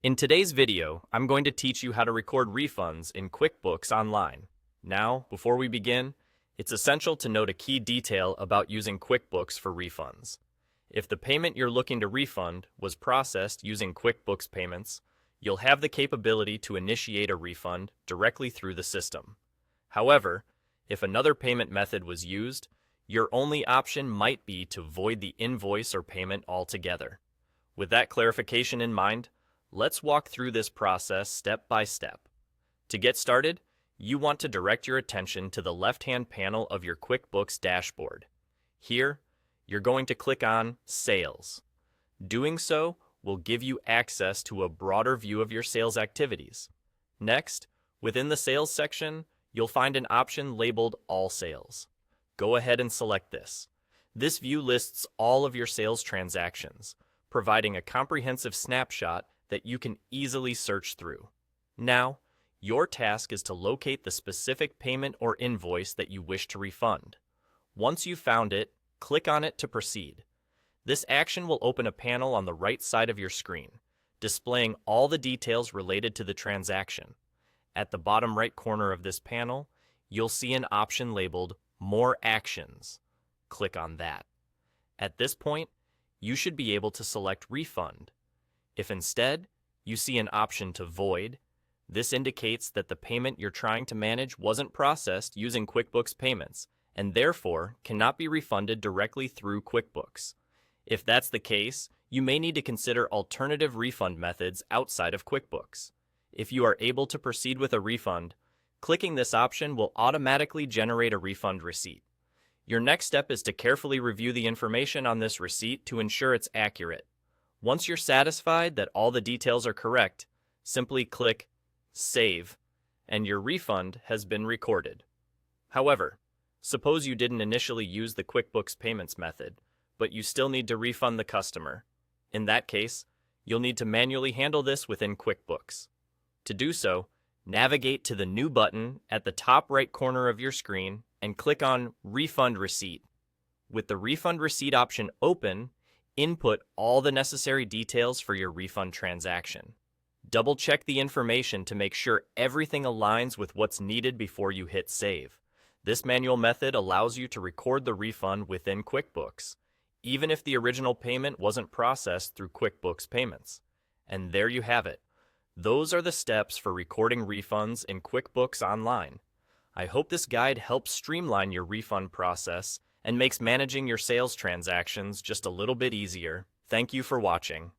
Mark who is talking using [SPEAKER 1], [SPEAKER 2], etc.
[SPEAKER 1] In today's video, I'm going to teach you how to record refunds in QuickBooks Online. Now, before we begin, it's essential to note a key detail about using QuickBooks for refunds. If the payment you're looking to refund was processed using QuickBooks Payments, you'll have the capability to initiate a refund directly through the system. However, if another payment method was used, your only option might be to void the invoice or payment altogether. With that clarification in mind, let's walk through this process step by step. To get started, you want to direct your attention to the left-hand panel of your QuickBooks dashboard. Here, you're going to click on Sales. Doing so will give you access to a broader view of your sales activities. Next, within the Sales section, you'll find an option labeled All Sales. Go ahead and select this. This view lists all of your sales transactions, providing a comprehensive snapshot that you can easily search through. Now, your task is to locate the specific payment or invoice that you wish to refund. Once you've found it, click on it to proceed. This action will open a panel on the right side of your screen, displaying all the details related to the transaction. At the bottom right corner of this panel, you'll see an option labeled More Actions. Click on that. At this point, you should be able to select Refund. If instead, you see an option to void, this indicates that the payment you're trying to manage wasn't processed using QuickBooks Payments and therefore cannot be refunded directly through QuickBooks. If that's the case, you may need to consider alternative refund methods outside of QuickBooks. If you are able to proceed with a refund, clicking this option will automatically generate a refund receipt. Your next step is to carefully review the information on this receipt to ensure it's accurate. Once you're satisfied that all the details are correct, simply click Save, and your refund has been recorded. However, suppose you didn't initially use the QuickBooks Payments method, but you still need to refund the customer. In that case, you'll need to manually handle this within QuickBooks. To do so, navigate to the New button at the top right corner of your screen and click on Refund Receipt. With the Refund Receipt option open, input all the necessary details for your refund transaction. Double-check the information to make sure everything aligns with what's needed before you hit Save. This manual method allows you to record the refund within QuickBooks, even if the original payment wasn't processed through QuickBooks Payments. And there you have it. Those are the steps for recording refunds in QuickBooks Online. I hope this guide helps streamline your refund process and makes managing your sales transactions just a little bit easier. Thank you for watching.